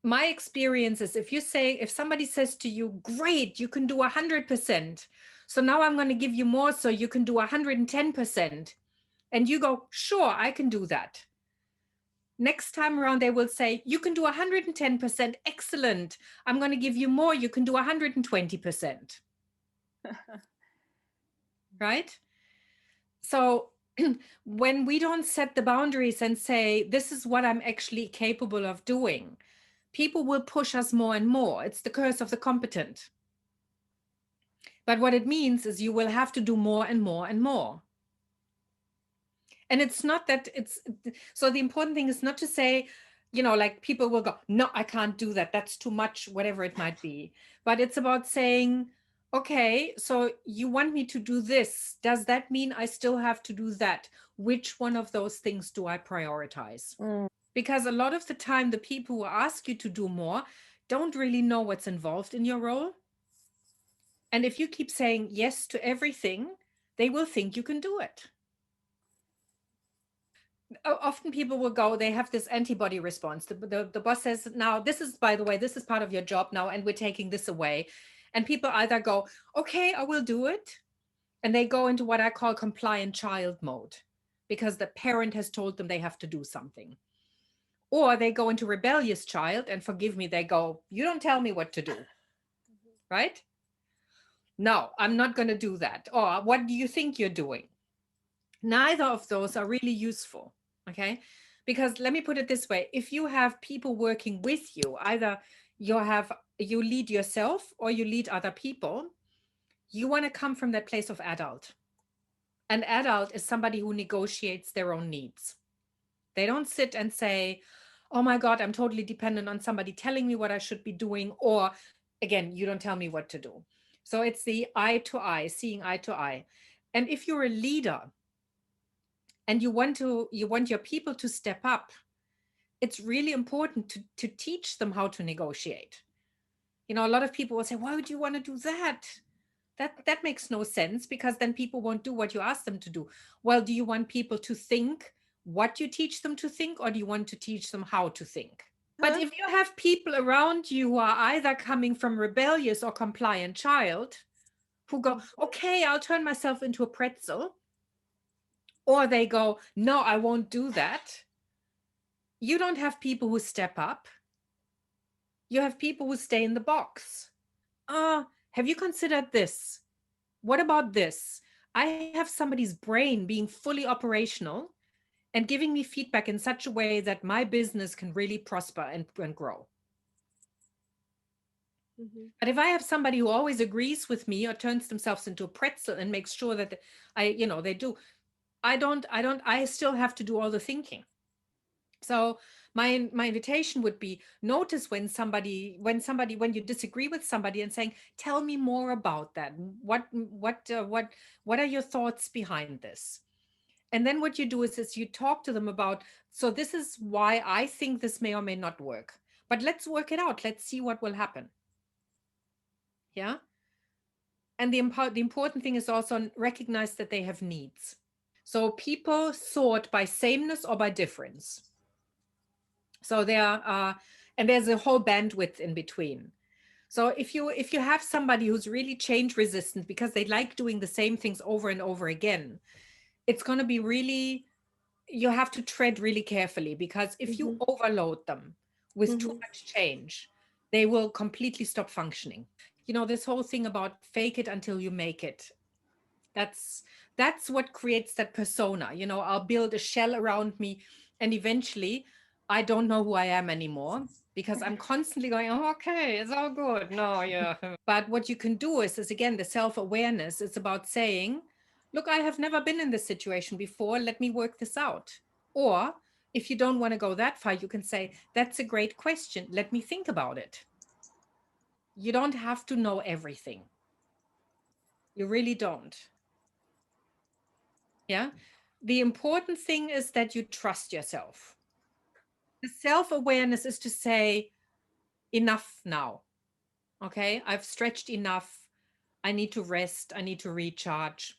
my experience is if somebody says to you, great, you can do 100%. So now I'm going to give you more so you can do 110%. And you go, sure, I can do that. Next time around, they will say, you can do 110%. Excellent. I'm going to give you more. You can do 120%. Right? So when we don't set the boundaries and say, this is what I'm actually capable of doing, people will push us more and more. It's the curse of the competent. But what it means is you will have to do more and more and more. And it's not that so the important thing is not to say, like people will go, no, I can't do that. That's too much, whatever it might be. But it's about saying, okay, so you want me to do this. Does that mean I still have to do that? Which one of those things do I prioritize? Because a lot of the time, the people who ask you to do more don't really know what's involved in your role. And if you keep saying yes to everything, they will think you can do it. Often people will go, they have this antibody response. The boss says, now, this is, by the way, this is part of your job now, and we're taking this away. And people either go, okay, I will do it. And they go into what I call compliant child mode, because the parent has told them they have to do something. Or they go into rebellious child, and forgive me, they go, you don't tell me what to do, right? No, I'm not going to do that. Or what do you think you're doing? Neither of those are really useful, okay? Because let me put it this way, if you have people working with you, either you lead yourself or you lead other people, you want to come from that place of adult. An adult is somebody who negotiates their own needs. They don't sit and say, oh my God, I'm totally dependent on somebody telling me what I should be doing, or again, you don't tell me what to do. So it's the eye to eye, seeing eye to eye. And if you're a leader and you want your people to step up, it's really important to teach them how to negotiate. A lot of people will say, why would you want to do that? That makes no sense, because then people won't do what you ask them to do. Well, do you want people to think what you teach them to think, or do you want to teach them how to think? But if you have people around you who are either coming from rebellious or compliant child, who go, okay, I'll turn myself into a pretzel, or they go, no, I won't do that. You don't have people who step up. You have people who stay in the box. Have you considered this? What about this? I have somebody's brain being fully operational and giving me feedback in such a way that my business can really prosper and grow. But if I have somebody who always agrees with me or turns themselves into a pretzel and makes sure that they do, I still have to do all the thinking. So my invitation would be, notice when you disagree with somebody and saying, tell me more about that. What are your thoughts behind this? And then what you do is you talk to them about, so this is why I think this may or may not work, but let's work it out. Let's see what will happen. Yeah. And the important thing is also recognize that they have needs. So people sort by sameness or by difference. So and there's a whole bandwidth in between. So if you have somebody who's really change resistant because they like doing the same things over and over again, it's going to be really, you have to tread really carefully, because if you overload them with too much change, they will completely stop functioning. This whole thing about fake it until you make it. That's what creates that persona. I'll build a shell around me, and eventually I don't know who I am anymore, because I'm constantly going, oh, okay, it's all good. No, yeah. But what you can do is again, the self-awareness. It's about saying, look, I have never been in this situation before. Let me work this out. Or if you don't want to go that far, you can say, that's a great question. Let me think about it. You don't have to know everything. You really don't. Yeah. The important thing is that you trust yourself. The self-awareness is to say, enough now. Okay, I've stretched enough. I need to rest. I need to recharge,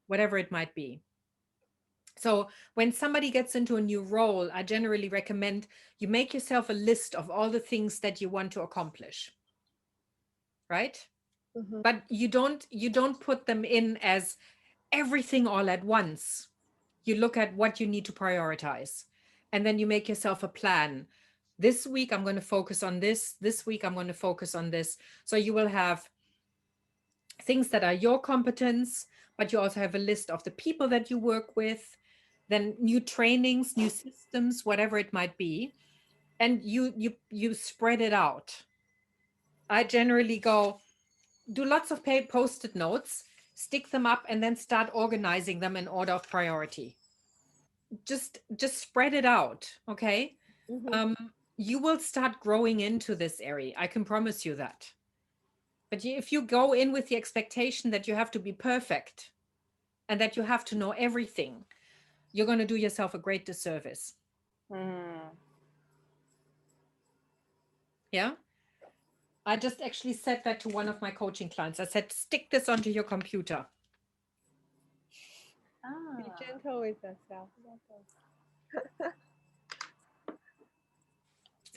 whatever it might be. So when somebody gets into a new role, I generally recommend you make yourself a list of all the things that you want to accomplish, right? Mm-hmm. But you don't put them in as everything all at once. You look at what you need to prioritize, and then you make yourself a plan. This week I'm going to focus on this. This week I'm going to focus on this. So you will have things that are your competence, but you also have a list of the people that you work with, then new trainings, new systems, whatever it might be, and you spread it out. I generally go do lots of post-it notes, stick them up, and then start organizing them in order of priority. Just spread it out, okay? Mm-hmm. um you will start growing into this area, I can promise you that. But if you go in with the expectation that you have to be perfect and that you have to know everything, you're going to do yourself a great disservice. Mm. Yeah. I just actually said that to one of my coaching clients. I said, stick this onto your computer. Be Ah. gentle with yourself.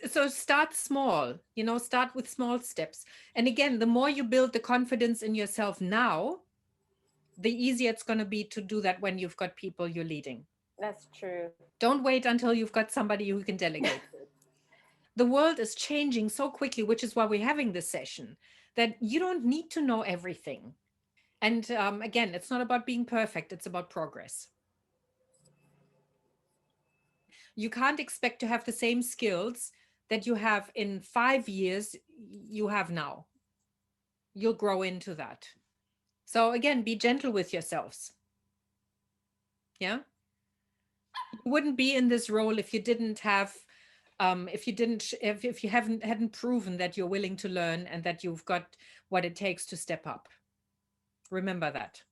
So start small, start with small steps. And again, the more you build the confidence in yourself now, the easier it's going to be to do that when you've got people you're leading. That's true. Don't wait until you've got somebody who can delegate to. The world is changing so quickly, which is why we're having this session, that you don't need to know everything. And again, it's not about being perfect, it's about progress. You can't expect to have the same skills that you have in 5 years you have now. You'll grow into that. So again, be gentle with yourselves. Yeah. You wouldn't be in this role if you didn't have if you didn't if you haven't hadn't proven that you're willing to learn and that you've got what it takes to step up. Remember that.